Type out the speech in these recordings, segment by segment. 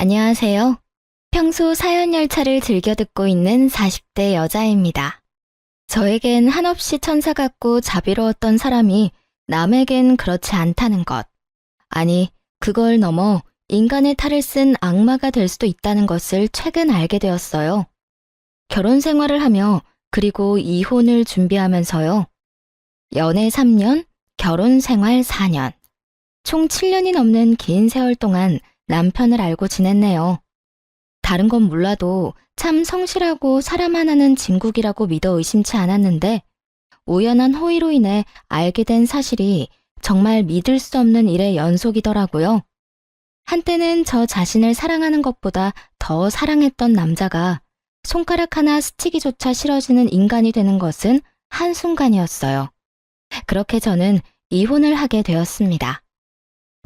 안녕하세요. 평소 사연 열차를 즐겨 듣고 있는 40대 여자입니다. 저에겐 한없이 천사 같고 자비로웠던 사람이 남에겐 그렇지 않다는 것. 아니, 그걸 넘어 인간의 탈을 쓴 악마가 될 수도 있다는 것을 최근 알게 되었어요. 결혼 생활을 하며 그리고 이혼을 준비하면서요. 연애 3년, 결혼 생활 4년. 총 7년이 넘는 긴 세월 동안 남편을 알고 지냈네요. 다른 건 몰라도 참 성실하고 사람 하나는 진국이라고 믿어 의심치 않았는데 우연한 호의로 인해 알게 된 사실이 정말 믿을 수 없는 일의 연속이더라고요. 한때는 저 자신을 사랑하는 것보다 더 사랑했던 남자가 손가락 하나 스치기조차 싫어지는 인간이 되는 것은 한순간이었어요. 그렇게 저는 이혼을 하게 되었습니다.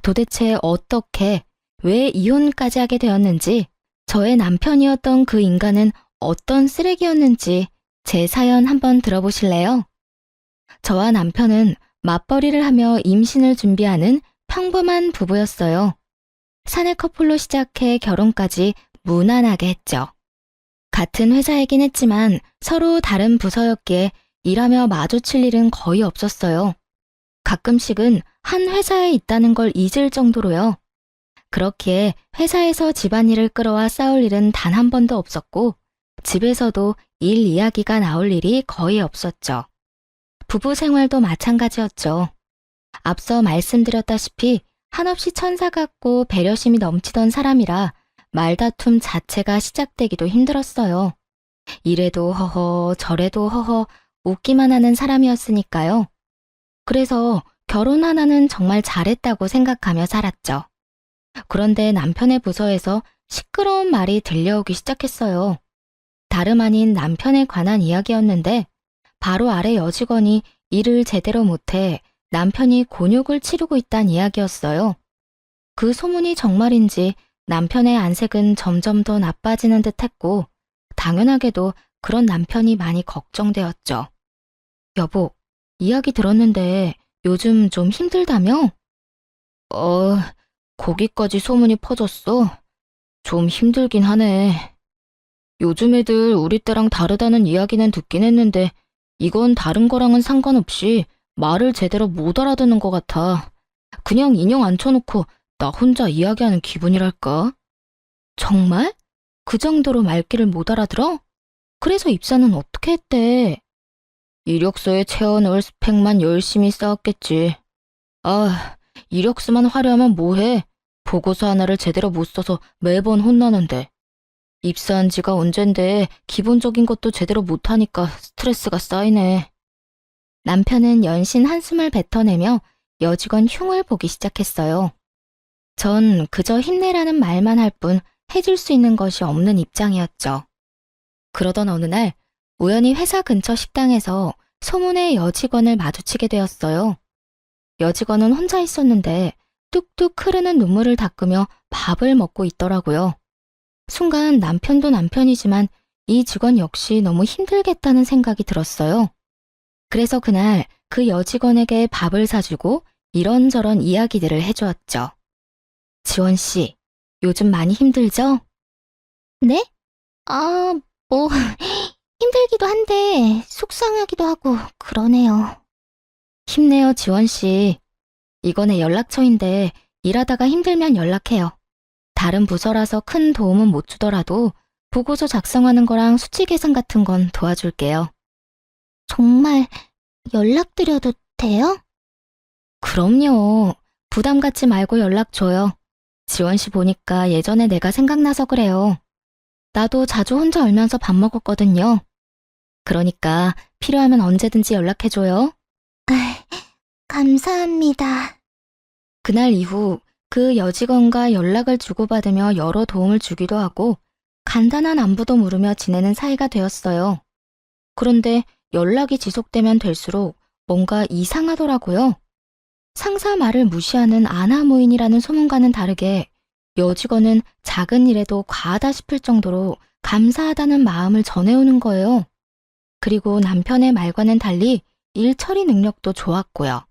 도대체 어떻게, 왜 이혼까지 하게 되었는지, 저의 남편이었던 그 인간은 어떤 쓰레기였는지 제 사연 한번 들어보실래요? 저와 남편은 맞벌이를 하며 임신을 준비하는 평범한 부부였어요. 사내 커플로 시작해 결혼까지 무난하게 했죠. 같은 회사이긴 했지만 서로 다른 부서였기에 일하며 마주칠 일은 거의 없었어요. 가끔씩은 한 회사에 있다는 걸 잊을 정도로요. 그렇기에 회사에서 집안일을 끌어와 싸울 일은 단 한 번도 없었고 집에서도 일 이야기가 나올 일이 거의 없었죠. 부부 생활도 마찬가지였죠. 앞서 말씀드렸다시피 한없이 천사 같고 배려심이 넘치던 사람이라 말다툼 자체가 시작되기도 힘들었어요. 이래도 허허 저래도 허허 웃기만 하는 사람이었으니까요. 그래서 결혼 하나는 정말 잘했다고 생각하며 살았죠. 그런데 남편의 부서에서 시끄러운 말이 들려오기 시작했어요. 다름 아닌 남편에 관한 이야기였는데 바로 아래 여직원이 일을 제대로 못해 남편이 곤욕을 치르고 있다는 이야기였어요. 그 소문이 정말인지 남편의 안색은 점점 더 나빠지는 듯 했고 당연하게도 그런 남편이 많이 걱정되었죠. 여보, 이야기 들었는데 요즘 좀 힘들다며? 거기까지 소문이 퍼졌어? 좀 힘들긴 하네. 요즘 애들 우리 때랑 다르다는 이야기는 듣긴 했는데 이건 다른 거랑은 상관없이 말을 제대로 못 알아듣는 것 같아. 그냥 인형 앉혀놓고 나 혼자 이야기하는 기분이랄까? 정말? 그 정도로 말귀를 못 알아들어? 그래서 입사는 어떻게 했대? 이력서에 채워넣을 스펙만 열심히 쌓았겠지. 아, 이력서만 화려하면 뭐해? 보고서 하나를 제대로 못 써서 매번 혼나는데. 입사한 지가 언젠데 기본적인 것도 제대로 못하니까 스트레스가 쌓이네. 남편은 연신 한숨을 뱉어내며 여직원 흉을 보기 시작했어요. 전 그저 힘내라는 말만 할 뿐 해줄 수 있는 것이 없는 입장이었죠. 그러던 어느 날 우연히 회사 근처 식당에서 소문의 여직원을 마주치게 되었어요. 여직원은 혼자 있었는데 뚝뚝 흐르는 눈물을 닦으며 밥을 먹고 있더라고요. 순간 남편도 남편이지만 이 직원 역시 너무 힘들겠다는 생각이 들었어요. 그래서 그날 그 여직원에게 밥을 사주고 이런저런 이야기들을 해주었죠. 지원 씨, 요즘 많이 힘들죠? 네? 뭐, 힘들기도 한데 속상하기도 하고 그러네요. 힘내요, 지원 씨. 이건 내 연락처인데 일하다가 힘들면 연락해요. 다른 부서라서 큰 도움은 못 주더라도 보고서 작성하는 거랑 수치 계산 같은 건 도와줄게요. 정말 연락드려도 돼요? 그럼요. 부담 갖지 말고 연락 줘요. 지원 씨 보니까 예전에 내가 생각나서 그래요. 나도 자주 혼자 울면서 밥 먹었거든요. 그러니까 필요하면 언제든지 연락해줘요. 감사합니다. 그날 이후 그 여직원과 연락을 주고받으며 여러 도움을 주기도 하고 간단한 안부도 물으며 지내는 사이가 되었어요. 그런데 연락이 지속되면 될수록 뭔가 이상하더라고요. 상사 말을 무시하는 아나무인이라는 소문과는 다르게 여직원은 작은 일에도 과하다 싶을 정도로 감사하다는 마음을 전해오는 거예요. 그리고 남편의 말과는 달리 일 처리 능력도 좋았고요.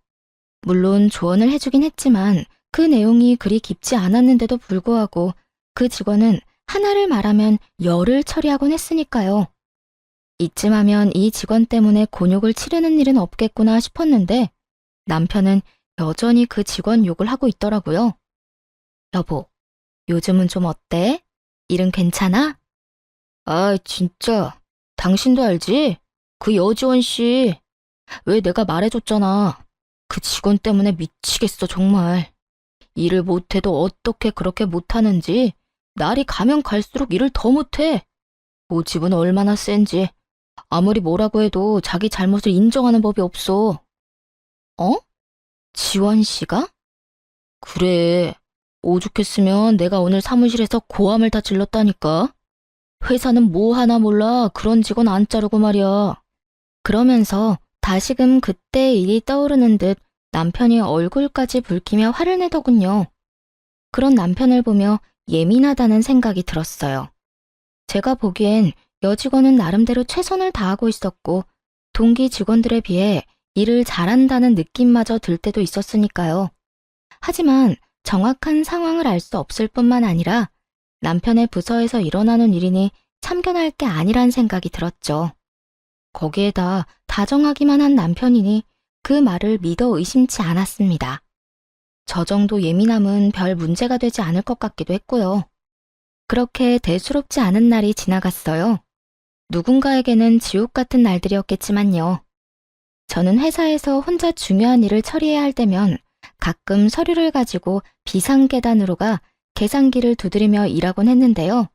물론 조언을 해주긴 했지만 그 내용이 그리 깊지 않았는데도 불구하고 그 직원은 하나를 말하면 열을 처리하곤 했으니까요. 이쯤 하면 이 직원 때문에 곤욕을 치르는 일은 없겠구나 싶었는데 남편은 여전히 그 직원 욕을 하고 있더라고요. 여보, 요즘은 좀 어때? 일은 괜찮아? 아, 진짜. 당신도 알지? 그 여지원 씨. 왜 내가 말해줬잖아. 그 직원 때문에 미치겠어, 정말. 일을 못해도 어떻게 그렇게 못하는지 날이 가면 갈수록 일을 더 못해. 고집은 얼마나 센지. 아무리 뭐라고 해도 자기 잘못을 인정하는 법이 없어. 어? 지원 씨가? 그래. 오죽했으면 내가 오늘 사무실에서 고함을 다 질렀다니까. 회사는 뭐 하나 몰라 그런 직원 안 자르고 말이야. 그러면서 다시금 그때 일이 떠오르는 듯 남편이 얼굴까지 붉히며 화를 내더군요. 그런 남편을 보며 예민하다는 생각이 들었어요. 제가 보기엔 여직원은 나름대로 최선을 다하고 있었고 동기 직원들에 비해 일을 잘한다는 느낌마저 들 때도 있었으니까요. 하지만 정확한 상황을 알 수 없을 뿐만 아니라 남편의 부서에서 일어나는 일이니 참견할 게 아니란 생각이 들었죠. 거기에다 다정하기만 한 남편이니 그 말을 믿어 의심치 않았습니다. 저 정도 예민함은 별 문제가 되지 않을 것 같기도 했고요. 그렇게 대수롭지 않은 날이 지나갔어요. 누군가에게는 지옥 같은 날들이었겠지만요. 저는 회사에서 혼자 중요한 일을 처리해야 할 때면 가끔 서류를 가지고 비상계단으로 가 계산기를 두드리며 일하곤 했는데요.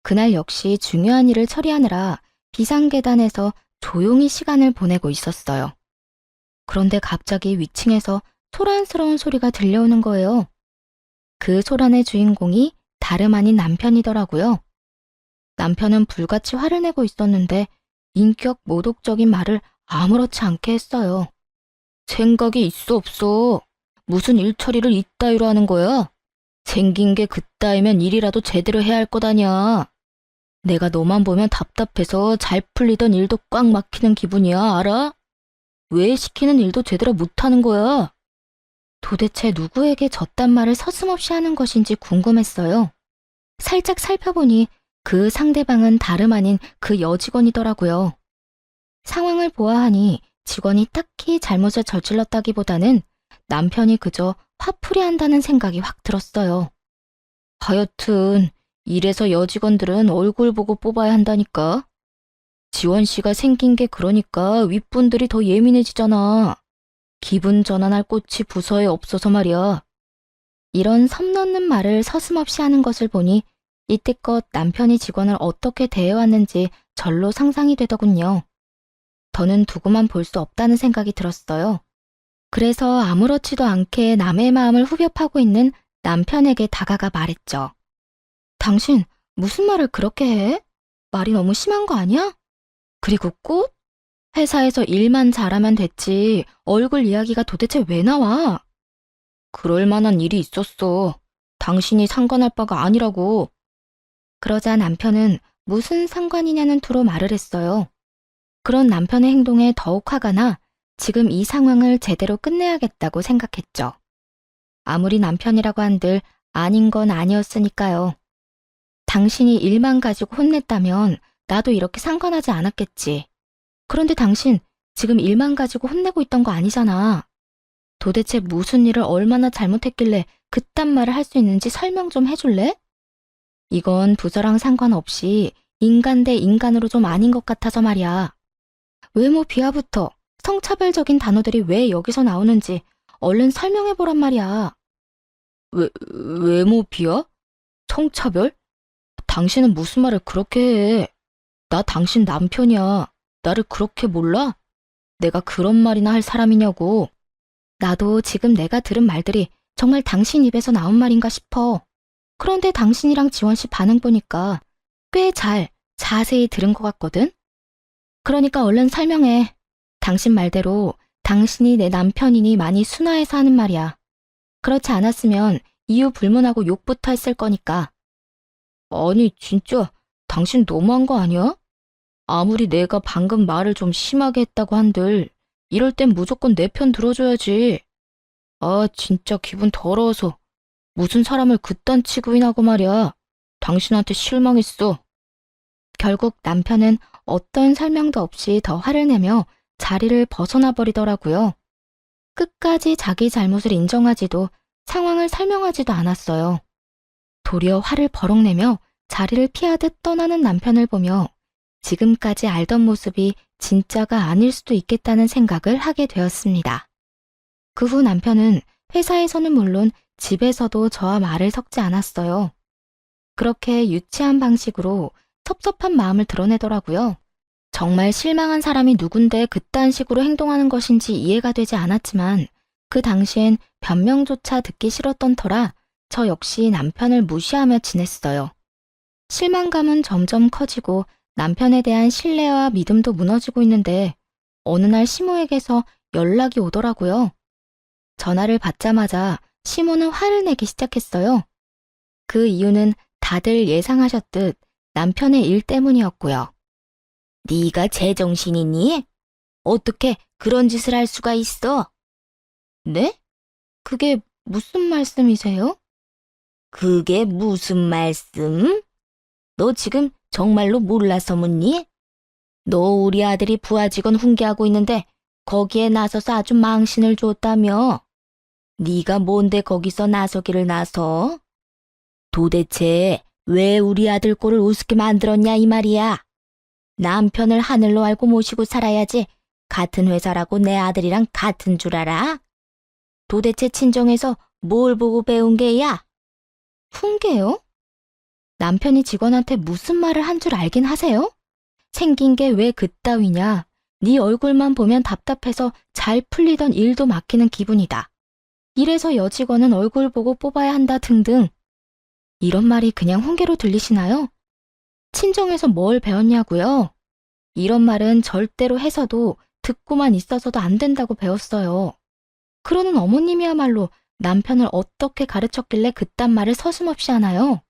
그날 역시 중요한 일을 처리하느라 비상계단에서 조용히 시간을 보내고 있었어요. 그런데 갑자기 위층에서 소란스러운 소리가 들려오는 거예요. 그 소란의 주인공이 다름 아닌 남편이더라고요. 남편은 불같이 화를 내고 있었는데 인격 모독적인 말을 아무렇지 않게 했어요. 생각이 있어 없어. 무슨 일 처리를 이따위로 하는 거야? 생긴 게 그따위면 일이라도 제대로 해야 할 것 아냐. 내가 너만 보면 답답해서 잘 풀리던 일도 꽉 막히는 기분이야, 알아? 왜 시키는 일도 제대로 못하는 거야? 도대체 누구에게 저딴 말을 서슴없이 하는 것인지 궁금했어요. 살짝 살펴보니 그 상대방은 다름 아닌 그 여직원이더라고요. 상황을 보아하니 직원이 딱히 잘못을 저질렀다기보다는 남편이 그저 화풀이 한다는 생각이 확 들었어요. 하여튼 이래서 여직원들은 얼굴 보고 뽑아야 한다니까. 지원 씨가 생긴 게 그러니까 윗분들이 더 예민해지잖아. 기분 전환할 곳이 부서에 없어서 말이야. 이런 섬 넘는 말을 서슴없이 하는 것을 보니 이때껏 남편이 직원을 어떻게 대해왔는지 절로 상상이 되더군요. 더는 두고만 볼 수 없다는 생각이 들었어요. 그래서 아무렇지도 않게 남의 마음을 후벼 파고 있는 남편에게 다가가 말했죠. 당신 무슨 말을 그렇게 해? 말이 너무 심한 거 아니야? 그리고 꽃? 회사에서 일만 잘하면 됐지 얼굴 이야기가 도대체 왜 나와? 그럴 만한 일이 있었어. 당신이 상관할 바가 아니라고. 그러자 남편은 무슨 상관이냐는 투로 말을 했어요. 그런 남편의 행동에 더욱 화가 나 지금 이 상황을 제대로 끝내야겠다고 생각했죠. 아무리 남편이라고 한들 아닌 건 아니었으니까요. 당신이 일만 가지고 혼냈다면 나도 이렇게 상관하지 않았겠지. 그런데 당신 지금 일만 가지고 혼내고 있던 거 아니잖아. 도대체 무슨 일을 얼마나 잘못했길래 그딴 말을 할 수 있는지 설명 좀 해줄래? 이건 부서랑 상관없이 인간 대 인간으로 좀 아닌 것 같아서 말이야. 외모 비하부터 성차별적인 단어들이 왜 여기서 나오는지 얼른 설명해보란 말이야. 외모 비하? 성차별? 당신은 무슨 말을 그렇게 해? 나 당신 남편이야. 나를 그렇게 몰라? 내가 그런 말이나 할 사람이냐고. 나도 지금 내가 들은 말들이 정말 당신 입에서 나온 말인가 싶어. 그런데 당신이랑 지원 씨 반응 보니까 꽤 자세히 들은 것 같거든? 그러니까 얼른 설명해. 당신 말대로 당신이 내 남편이니 많이 순화해서 하는 말이야. 그렇지 않았으면 이유 불문하고 욕부터 했을 거니까. 아니, 진짜 당신 너무한 거 아니야? 아무리 내가 방금 말을 좀 심하게 했다고 한들 이럴 땐 무조건 내 편 들어줘야지. 아, 진짜 기분 더러워서 무슨 사람을 그딴 취급이나 하고 말이야. 당신한테 실망했어. 결국 남편은 어떤 설명도 없이 더 화를 내며 자리를 벗어나 버리더라고요. 끝까지 자기 잘못을 인정하지도 상황을 설명하지도 않았어요. 도리어 화를 버럭 내며 자리를 피하듯 떠나는 남편을 보며 지금까지 알던 모습이 진짜가 아닐 수도 있겠다는 생각을 하게 되었습니다. 그 후 남편은 회사에서는 물론 집에서도 저와 말을 섞지 않았어요. 그렇게 유치한 방식으로 섭섭한 마음을 드러내더라고요. 정말 실망한 사람이 누군데 그딴 식으로 행동하는 것인지 이해가 되지 않았지만 그 당시엔 변명조차 듣기 싫었던 터라 저 역시 남편을 무시하며 지냈어요. 실망감은 점점 커지고 남편에 대한 신뢰와 믿음도 무너지고 있는데 어느 날 시모에게서 연락이 오더라고요. 전화를 받자마자 시모는 화를 내기 시작했어요. 그 이유는 다들 예상하셨듯 남편의 일 때문이었고요. 네가 제정신이니? 어떻게 그런 짓을 할 수가 있어? 네? 그게 무슨 말씀이세요? 그게 무슨 말씀? 너 지금 정말로 몰라서 묻니? 너 우리 아들이 부하 직원 훈계하고 있는데 거기에 나서서 아주 망신을 줬다며? 네가 뭔데 거기서 나서기를 나서? 도대체 왜 우리 아들 꼴을 우습게 만들었냐 이 말이야. 남편을 하늘로 알고 모시고 살아야지 같은 회사라고 내 아들이랑 같은 줄 알아? 도대체 친정에서 뭘 보고 배운 게야? 훈계요? 남편이 직원한테 무슨 말을 한 줄 알긴 하세요? 생긴 게 왜 그따위냐? 네 얼굴만 보면 답답해서 잘 풀리던 일도 막히는 기분이다. 이래서 여직원은 얼굴 보고 뽑아야 한다 등등. 이런 말이 그냥 훈계로 들리시나요? 친정에서 뭘 배웠냐고요? 이런 말은 절대로 해서도 듣고만 있어서도 안 된다고 배웠어요. 그러는 어머님이야말로 남편을 어떻게 가르쳤길래 그딴 말을 서슴없이 하나요?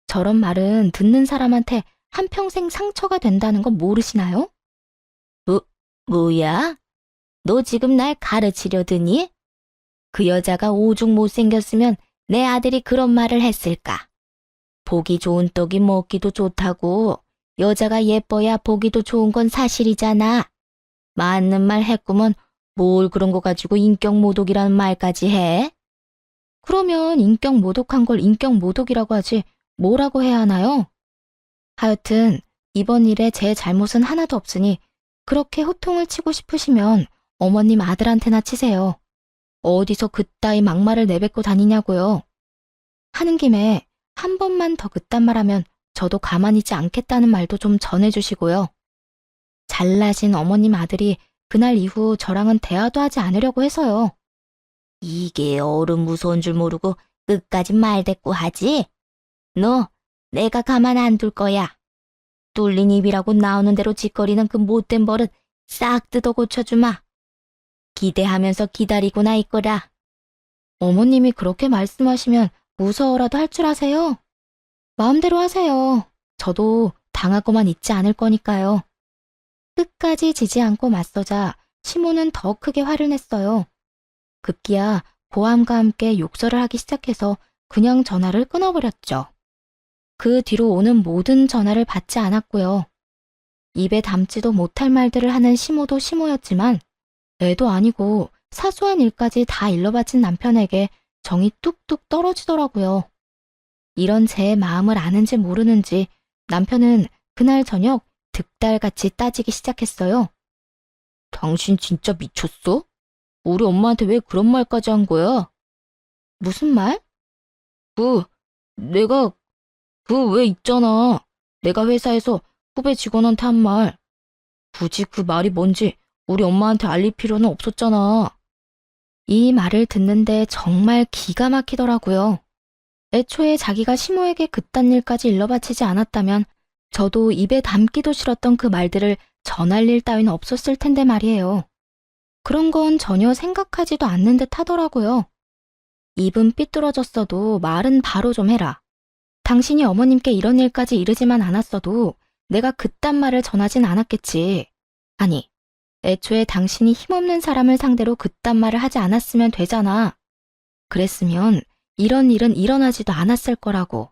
저런 말은 듣는 사람한테 한평생 상처가 된다는 거 모르시나요? 뭐야? 너 지금 날 가르치려드니? 그 여자가 오죽 못생겼으면 내 아들이 그런 말을 했을까? 보기 좋은 떡이 먹기도 좋다고. 여자가 예뻐야 보기도 좋은 건 사실이잖아. 맞는 말 했구먼 뭘 그런 거 가지고 인격 모독이라는 말까지 해? 그러면 인격 모독한 걸 인격 모독이라고 하지 뭐라고 해야 하나요? 하여튼 이번 일에 제 잘못은 하나도 없으니 그렇게 호통을 치고 싶으시면 어머님 아들한테나 치세요. 어디서 그따위 막말을 내뱉고 다니냐고요. 하는 김에 한 번만 더 그딴 말하면 저도 가만히 있지 않겠다는 말도 좀 전해주시고요. 잘나신 어머님 아들이 그날 이후 저랑은 대화도 하지 않으려고 해서요. 이게 어른 무서운 줄 모르고 끝까지 말대꾸 하지? 너 내가 가만 안 둘 거야. 뚫린 입이라고 나오는 대로 짓거리는 그 못된 버릇 싹 뜯어 고쳐주마. 기대하면서 기다리고나 있거라. 어머님이 그렇게 말씀하시면 무서워라도 할 줄 아세요? 마음대로 하세요. 저도 당하고만 있지 않을 거니까요. 끝까지 지지 않고 맞서자 시모는 더 크게 화를 냈어요. 급기야 보암과 함께 욕설을 하기 시작해서 그냥 전화를 끊어버렸죠. 그 뒤로 오는 모든 전화를 받지 않았고요. 입에 담지도 못할 말들을 하는 시모도 시모였지만 애도 아니고 사소한 일까지 다 일러바친 남편에게 정이 뚝뚝 떨어지더라고요. 이런 제 마음을 아는지 모르는지 남편은 그날 저녁 득달같이 따지기 시작했어요. 당신 진짜 미쳤어? 우리 엄마한테 왜 그런 말까지 한 거야? 무슨 말? 내가 왜 있잖아. 내가 회사에서 후배 직원한테 한 말. 굳이 그 말이 뭔지 우리 엄마한테 알릴 필요는 없었잖아. 이 말을 듣는데 정말 기가 막히더라고요. 애초에 자기가 시모에게 그딴 일까지 일러바치지 않았다면 저도 입에 담기도 싫었던 그 말들을 전할 일 따위는 없었을 텐데 말이에요. 그런 건 전혀 생각하지도 않는 듯 하더라고요. 입은 삐뚤어졌어도 말은 바로 좀 해라. 당신이 어머님께 이런 일까지 이르지만 않았어도 내가 그딴 말을 전하진 않았겠지. 아니, 애초에 당신이 힘없는 사람을 상대로 그딴 말을 하지 않았으면 되잖아. 그랬으면 이런 일은 일어나지도 않았을 거라고.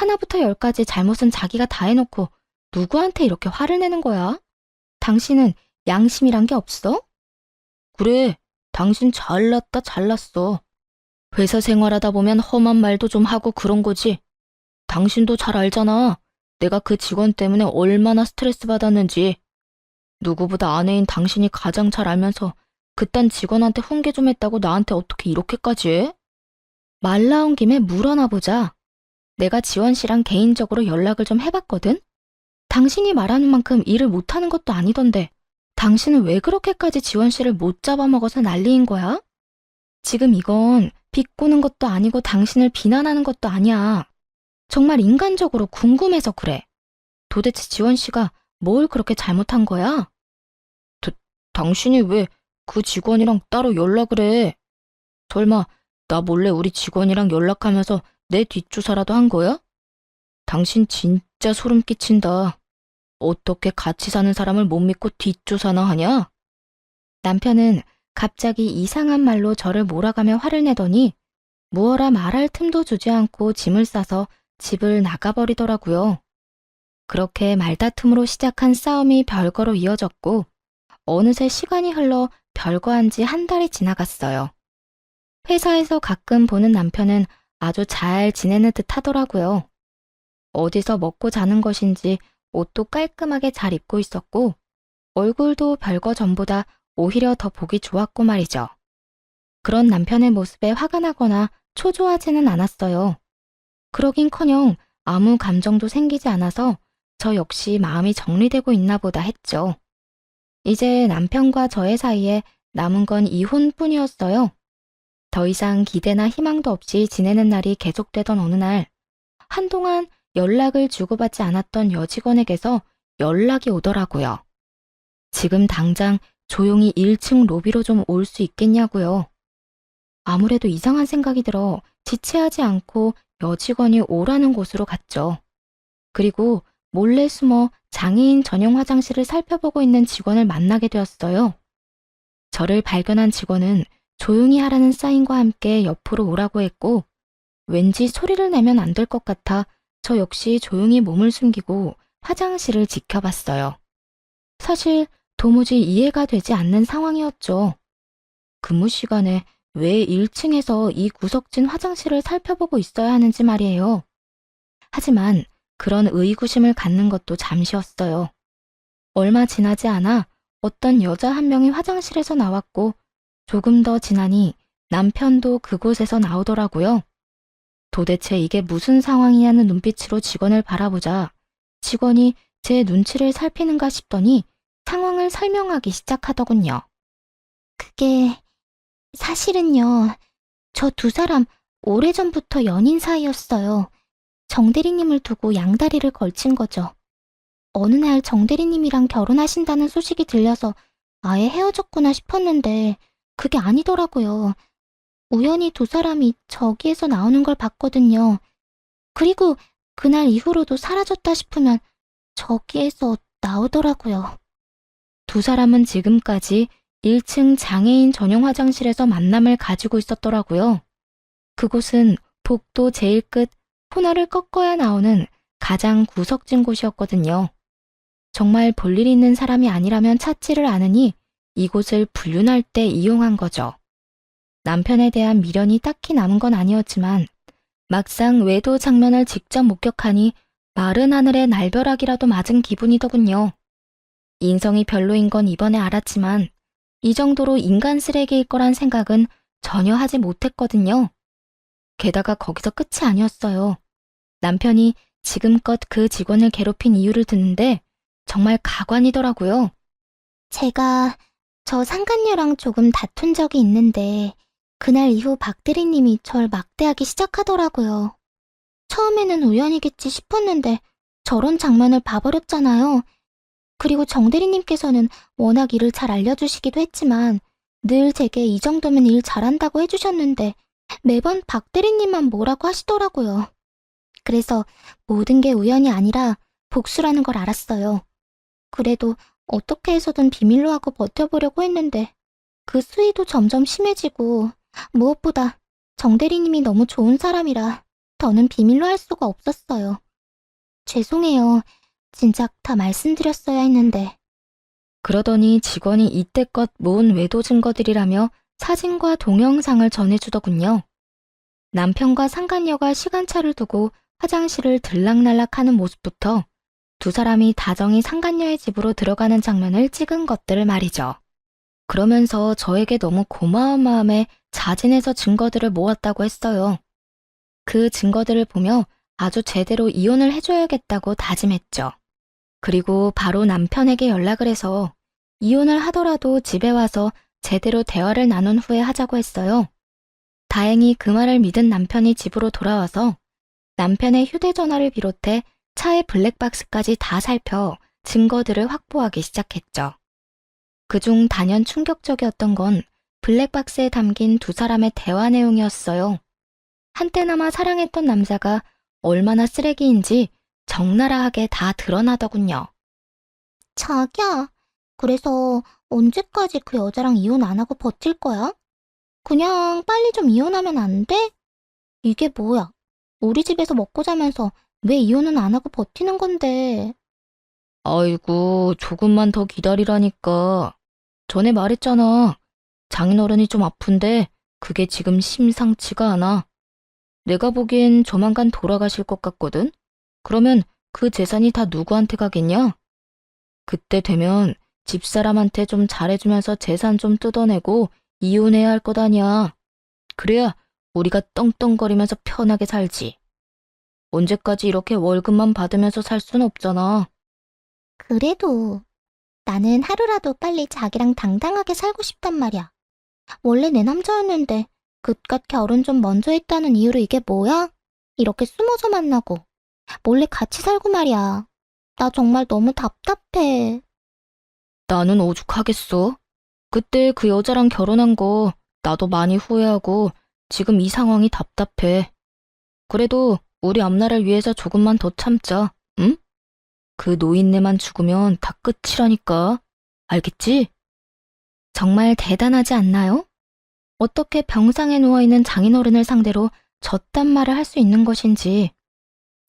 하나부터 열까지 잘못은 자기가 다 해놓고 누구한테 이렇게 화를 내는 거야? 당신은 양심이란 게 없어? 그래, 당신 잘났다 잘났어. 회사 생활하다 보면 험한 말도 좀 하고 그런 거지. 당신도 잘 알잖아. 내가 그 직원 때문에 얼마나 스트레스 받았는지. 누구보다 아내인 당신이 가장 잘 알면서 그딴 직원한테 훈계 좀 했다고 나한테 어떻게 이렇게까지 해? 말 나온 김에 물어나 보자. 내가 지원 씨랑 개인적으로 연락을 좀 해봤거든? 당신이 말하는 만큼 일을 못하는 것도 아니던데 당신은 왜 그렇게까지 지원 씨를 못 잡아먹어서 난리인 거야? 지금 이건 비꼬는 것도 아니고 당신을 비난하는 것도 아니야. 정말 인간적으로 궁금해서 그래. 도대체 지원 씨가 뭘 그렇게 잘못한 거야? 당신이 왜 그 직원이랑 따로 연락을 해? 설마 나 몰래 우리 직원이랑 연락하면서 내 뒷조사라도 한 거야? 당신 진짜 소름 끼친다. 어떻게 같이 사는 사람을 못 믿고 뒷조사나 하냐? 남편은 갑자기 이상한 말로 저를 몰아가며 화를 내더니 무어라 말할 틈도 주지 않고 짐을 싸서 집을 나가버리더라고요. 그렇게 말다툼으로 시작한 싸움이 별거로 이어졌고 어느새 시간이 흘러 별거한 지 한 달이 지나갔어요. 회사에서 가끔 보는 남편은 아주 잘 지내는 듯 하더라고요. 어디서 먹고 자는 것인지 옷도 깔끔하게 잘 입고 있었고 얼굴도 별거 전보다 오히려 더 보기 좋았고 말이죠. 그런 남편의 모습에 화가 나거나 초조하지는 않았어요. 그러긴커녕 아무 감정도 생기지 않아서 저 역시 마음이 정리되고 있나 보다 했죠. 이제 남편과 저의 사이에 남은 건 이혼뿐이었어요. 더 이상 기대나 희망도 없이 지내는 날이 계속되던 어느 날, 한동안 연락을 주고받지 않았던 여직원에게서 연락이 오더라고요. 지금 당장 조용히 1층 로비로 좀 올 수 있겠냐고요. 아무래도 이상한 생각이 들어 지체하지 않고 여직원이 오라는 곳으로 갔죠. 그리고 몰래 숨어 장애인 전용 화장실을 살펴보고 있는 직원을 만나게 되었어요. 저를 발견한 직원은 조용히 하라는 사인과 함께 옆으로 오라고 했고 왠지 소리를 내면 안 될 것 같아 저 역시 조용히 몸을 숨기고 화장실을 지켜봤어요. 사실 도무지 이해가 되지 않는 상황이었죠. 근무 시간에 왜 1층에서 이 구석진 화장실을 살펴보고 있어야 하는지 말이에요. 하지만 그런 의구심을 갖는 것도 잠시였어요. 얼마 지나지 않아 어떤 여자 한 명이 화장실에서 나왔고 조금 더 지나니 남편도 그곳에서 나오더라고요. 도대체 이게 무슨 상황이냐는 눈빛으로 직원을 바라보자 직원이 제 눈치를 살피는가 싶더니 상황을 설명하기 시작하더군요. 그게 사실은요. 저 두 사람 오래전부터 연인 사이였어요. 정대리님을 두고 양다리를 걸친 거죠. 어느 날 정대리님이랑 결혼하신다는 소식이 들려서 아예 헤어졌구나 싶었는데 그게 아니더라고요. 우연히 두 사람이 저기에서 나오는 걸 봤거든요. 그리고 그날 이후로도 사라졌다 싶으면 저기에서 나오더라고요. 두 사람은 지금까지 1층 장애인 전용 화장실에서 만남을 가지고 있었더라고요. 그곳은 복도 제일 끝 코너를 꺾어야 나오는 가장 구석진 곳이었거든요. 정말 볼일 있는 사람이 아니라면 찾지를 않으니 이곳을 불륜할 때 이용한 거죠. 남편에 대한 미련이 딱히 남은 건 아니었지만 막상 외도 장면을 직접 목격하니 마른 하늘에 날벼락이라도 맞은 기분이더군요. 인성이 별로인 건 이번에 알았지만 이 정도로 인간 쓰레기일 거란 생각은 전혀 하지 못했거든요. 게다가 거기서 끝이 아니었어요. 남편이 지금껏 그 직원을 괴롭힌 이유를 듣는데 정말 가관이더라고요. 제가 저 상간녀랑 조금 다툰 적이 있는데 그날 이후 박 대리님이 절 막대하기 시작하더라고요. 처음에는 우연이겠지 싶었는데 저런 장면을 봐버렸잖아요. 그리고 정 대리님께서는 워낙 일을 잘 알려주시기도 했지만 늘 제게 이 정도면 일 잘한다고 해주셨는데 매번 박 대리님만 뭐라고 하시더라고요. 그래서 모든 게 우연이 아니라 복수라는 걸 알았어요. 그래도 어떻게 해서든 비밀로 하고 버텨보려고 했는데 그 수위도 점점 심해지고 무엇보다 정 대리님이 너무 좋은 사람이라 더는 비밀로 할 수가 없었어요. 죄송해요. 진작 다 말씀드렸어야 했는데. 그러더니 직원이 이때껏 모은 외도 증거들이라며 사진과 동영상을 전해주더군요. 남편과 상간녀가 시간차를 두고 화장실을 들락날락하는 모습부터 두 사람이 다정히 상간녀의 집으로 들어가는 장면을 찍은 것들을 말이죠. 그러면서 저에게 너무 고마운 마음에 자진해서 증거들을 모았다고 했어요. 그 증거들을 보며 아주 제대로 이혼을 해줘야겠다고 다짐했죠. 그리고 바로 남편에게 연락을 해서 이혼을 하더라도 집에 와서 제대로 대화를 나눈 후에 하자고 했어요. 다행히 그 말을 믿은 남편이 집으로 돌아와서 남편의 휴대전화를 비롯해 차의 블랙박스까지 다 살펴 증거들을 확보하기 시작했죠. 그중 단연 충격적이었던 건 블랙박스에 담긴 두 사람의 대화 내용이었어요. 한때나마 사랑했던 남자가 얼마나 쓰레기인지 적나라하게 다 드러나더군요. 자기야, 그래서 언제까지 그 여자랑 이혼 안 하고 버틸 거야? 그냥 빨리 좀 이혼하면 안 돼? 이게 뭐야? 우리 집에서 먹고 자면서 왜 이혼은 안 하고 버티는 건데? 아이고, 조금만 더 기다리라니까. 전에 말했잖아. 장인어른이 좀 아픈데 그게 지금 심상치가 않아. 내가 보기엔 조만간 돌아가실 것 같거든? 그러면 그 재산이 다 누구한테 가겠냐? 그때 되면 집사람한테 좀 잘해주면서 재산 좀 뜯어내고 이혼해야 할 것 아니야. 그래야 우리가 떵떵거리면서 편하게 살지. 언제까지 이렇게 월급만 받으면서 살 순 없잖아. 그래도 나는 하루라도 빨리 자기랑 당당하게 살고 싶단 말이야. 원래 내 남자였는데 그깟 결혼 좀 먼저 했다는 이유로 이게 뭐야? 이렇게 숨어서 만나고 몰래 같이 살고 말이야. 나 정말 너무 답답해. 나는 오죽하겠어. 그때 그 여자랑 결혼한 거 나도 많이 후회하고 지금 이 상황이 답답해. 그래도 우리 앞날을 위해서 조금만 더 참자, 응? 그 노인네만 죽으면 다 끝이라니까. 알겠지? 정말 대단하지 않나요? 어떻게 병상에 누워있는 장인어른을 상대로 저딴 말을 할 수 있는 것인지.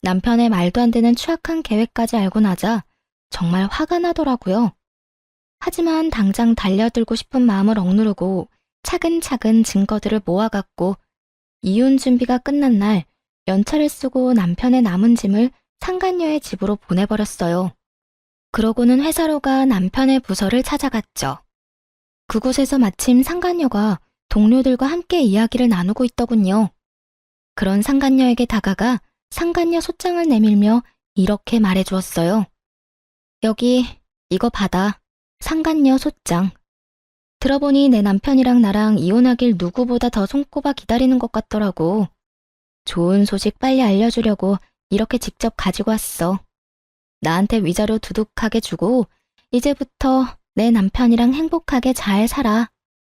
남편의 말도 안 되는 추악한 계획까지 알고 나자 정말 화가 나더라고요. 하지만 당장 달려들고 싶은 마음을 억누르고 차근차근 증거들을 모아갔고 이혼 준비가 끝난 날 연차를 쓰고 남편의 남은 짐을 상간녀의 집으로 보내버렸어요. 그러고는 회사로 가 남편의 부서를 찾아갔죠. 그곳에서 마침 상간녀가 동료들과 함께 이야기를 나누고 있더군요. 그런 상간녀에게 다가가 상간녀 소장을 내밀며 이렇게 말해주었어요. 여기 이거 받아. 상간녀 소장. 들어보니 내 남편이랑 나랑 이혼하길 누구보다 더 손꼽아 기다리는 것 같더라고. 좋은 소식 빨리 알려주려고 이렇게 직접 가지고 왔어. 나한테 위자료 두둑하게 주고 이제부터 내 남편이랑 행복하게 잘 살아.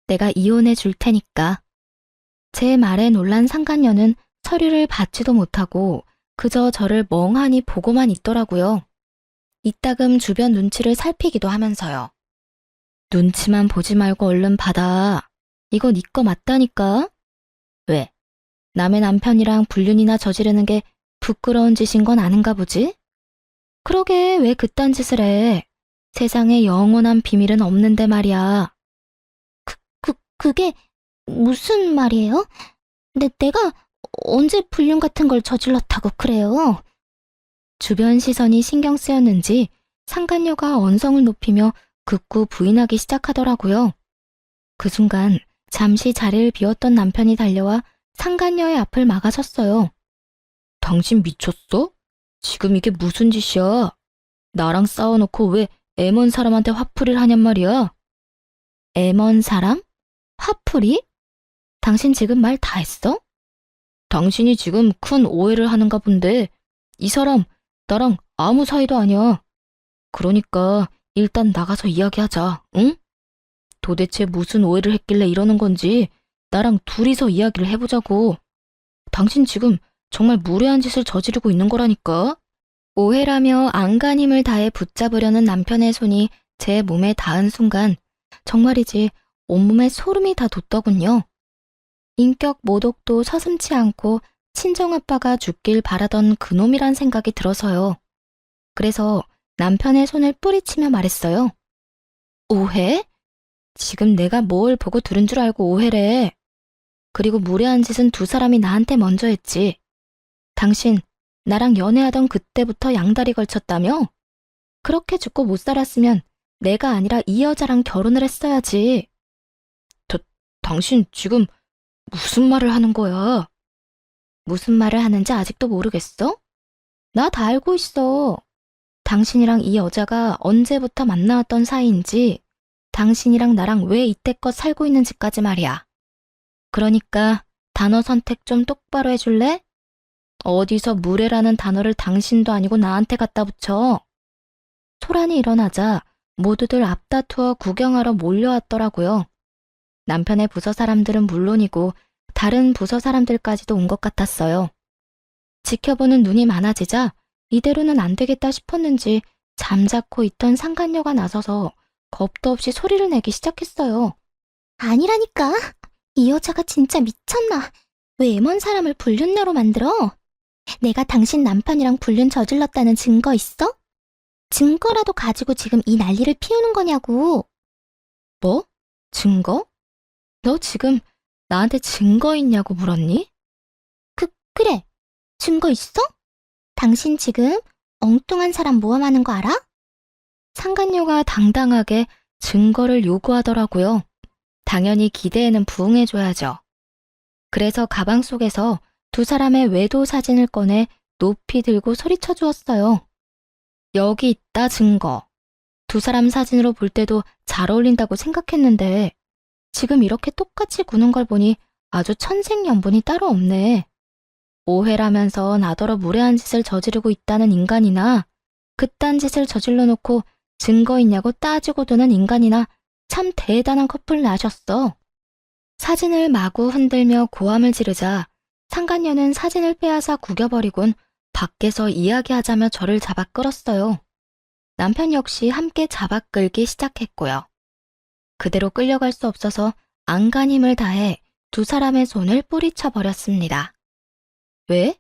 내가 이혼해 줄 테니까. 제 말에 놀란 상간녀는 서류를 받지도 못하고 그저 저를 멍하니 보고만 있더라고요. 이따금 주변 눈치를 살피기도 하면서요. 눈치만 보지 말고 얼른 받아. 이거 네 거 맞다니까? 왜? 남의 남편이랑 불륜이나 저지르는 게 부끄러운 짓인 건 아는가 보지? 그러게 왜 그딴 짓을 해? 세상에 영원한 비밀은 없는데 말이야. 그게 무슨 말이에요? 내가 언제 불륜 같은 걸 저질렀다고 그래요? 주변 시선이 신경 쓰였는지 상간녀가 언성을 높이며 극구 부인하기 시작하더라고요. 그 순간 잠시 자리를 비웠던 남편이 달려와 상간녀의 앞을 막아섰어요. 당신 미쳤어? 지금 이게 무슨 짓이야? 나랑 싸워놓고 왜 애먼 사람한테 화풀이를 하냔 말이야? 애먼 사람? 화풀이? 당신 지금 말 다 했어? 당신이 지금 큰 오해를 하는가 본데 이 사람 나랑 아무 사이도 아니야. 그러니까 일단 나가서 이야기하자, 응? 도대체 무슨 오해를 했길래 이러는 건지 나랑 둘이서 이야기를 해보자고. 당신 지금 정말 무례한 짓을 저지르고 있는 거라니까. 오해라며 안간 힘을 다해 붙잡으려는 남편의 손이 제 몸에 닿은 순간 정말이지 온몸에 소름이 다 돋더군요. 인격 모독도 서슴지 않고 친정아빠가 죽길 바라던 그놈이란 생각이 들어서요. 그래서 남편의 손을 뿌리치며 말했어요. 오해? 지금 내가 뭘 보고 들은 줄 알고 오해래. 그리고 무례한 짓은 두 사람이 나한테 먼저 했지. 당신 나랑 연애하던 그때부터 양다리 걸쳤다며? 그렇게 죽고 못 살았으면 내가 아니라 이 여자랑 결혼을 했어야지. 당신 지금 무슨 말을 하는 거야? 무슨 말을 하는지 아직도 모르겠어? 나 다 알고 있어. 당신이랑 이 여자가 언제부터 만나왔던 사이인지, 당신이랑 나랑 왜 이때껏 살고 있는지까지 말이야. 그러니까 단어 선택 좀 똑바로 해줄래? 어디서 무례라는 단어를 당신도 아니고 나한테 갖다 붙여. 소란이 일어나자 모두들 앞다투어 구경하러 몰려왔더라고요. 남편의 부서 사람들은 물론이고 다른 부서 사람들까지도 온 것 같았어요. 지켜보는 눈이 많아지자 이대로는 안 되겠다 싶었는지 잠자코 있던 상간녀가 나서서 겁도 없이 소리를 내기 시작했어요. 아니라니까. 이 여자가 진짜 미쳤나? 왜 애먼 사람을 불륜녀로 만들어? 내가 당신 남편이랑 불륜 저질렀다는 증거 있어? 증거라도 가지고 지금 이 난리를 피우는 거냐고. 뭐? 증거? 너 지금 나한테 증거 있냐고 물었니? 그래. 증거 있어? 당신 지금 엉뚱한 사람 모함하는 거 알아? 상간녀가 당당하게 증거를 요구하더라고요. 당연히 기대에는 부응해줘야죠. 그래서 가방 속에서 두 사람의 외도 사진을 꺼내 높이 들고 소리쳐 주었어요. 여기 있다 증거. 두 사람 사진으로 볼 때도 잘 어울린다고 생각했는데 지금 이렇게 똑같이 구는 걸 보니 아주 천생연분이 따로 없네. 오해라면서 나더러 무례한 짓을 저지르고 있다는 인간이나 그딴 짓을 저질러 놓고 증거 있냐고 따지고 드는 인간이나 참 대단한 커플 나셨어. 사진을 마구 흔들며 고함을 지르자 상간녀는 사진을 빼앗아 구겨버리곤 밖에서 이야기하자며 저를 잡아 끌었어요. 남편 역시 함께 잡아 끌기 시작했고요. 그대로 끌려갈 수 없어서 안간 힘을 다해 두 사람의 손을 뿌리쳐 버렸습니다. 왜?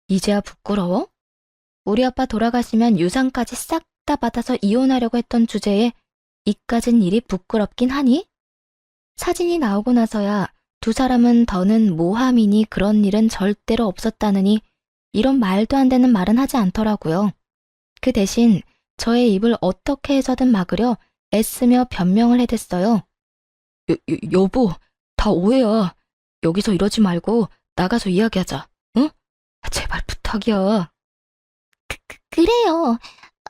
이제야 부끄러워? 우리 아빠 돌아가시면 유산까지 싹 다 받아서 이혼하려고 했던 주제에 이까진 일이 부끄럽긴 하니? 사진이 나오고 나서야 두 사람은 더는 모함이니 그런 일은 절대로 없었다느니 이런 말도 안 되는 말은 하지 않더라고요. 그 대신 저의 입을 어떻게 해서든 막으려 애쓰며 변명을 해댔어요. 여보, 다 오해야. 여기서 이러지 말고 나가서 이야기하자. 응? 제발 부탁이야. 그래요.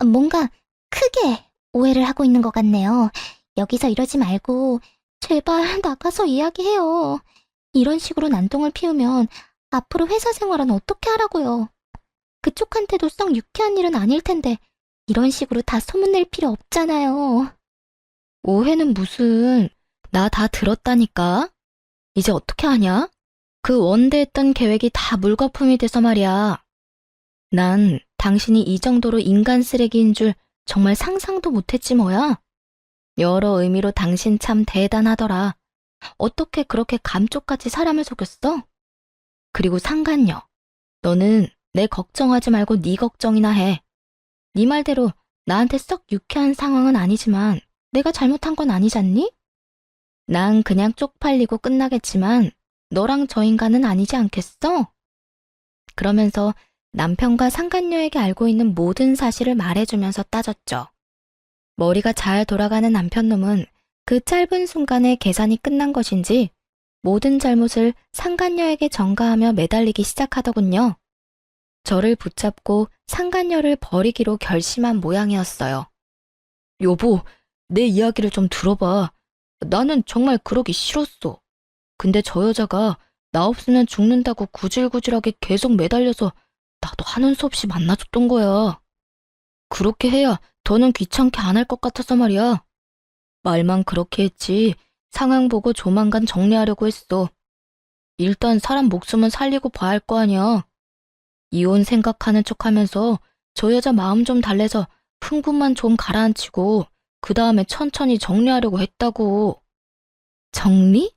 뭔가 크게 오해를 하고 있는 것 같네요. 여기서 이러지 말고 제발 나가서 이야기해요. 이런 식으로 난동을 피우면 앞으로 회사 생활은 어떻게 하라고요. 그쪽한테도 썩 유쾌한 일은 아닐 텐데 이런 식으로 다 소문낼 필요 없잖아요. 오해는 무슨, 나 다 들었다니까? 이제 어떻게 하냐? 그 원대했던 계획이 다 물거품이 돼서 말이야. 난 당신이 이 정도로 인간 쓰레기인 줄 정말 상상도 못했지 뭐야. 여러 의미로 당신 참 대단하더라. 어떻게 그렇게 감쪽같이 사람을 속였어? 그리고 상간녀, 너는 내 걱정하지 말고 네 걱정이나 해. 네 말대로 나한테 썩 유쾌한 상황은 아니지만 내가 잘못한 건 아니잖니? 난 그냥 쪽팔리고 끝나겠지만 너랑 저 인간은 아니지 않겠어? 그러면서 남편과 상간녀에게 알고 있는 모든 사실을 말해주면서 따졌죠. 머리가 잘 돌아가는 남편놈은 그 짧은 순간에 계산이 끝난 것인지 모든 잘못을 상간녀에게 전가하며 매달리기 시작하더군요. 저를 붙잡고 상간녀를 버리기로 결심한 모양이었어요. 여보, 내 이야기를 좀 들어봐. 나는 정말 그러기 싫었어. 근데 저 여자가 나 없으면 죽는다고 구질구질하게 계속 매달려서 나도 하는 수 없이 만나줬던 거야. 그렇게 해야 더는 귀찮게 안 할 것 같아서 말이야. 말만 그렇게 했지 상황 보고 조만간 정리하려고 했어. 일단 사람 목숨은 살리고 봐야 할 거 아니야. 이혼 생각하는 척하면서 저 여자 마음 좀 달래서 흥분만 좀 가라앉히고 그 다음에 천천히 정리하려고 했다고. 정리?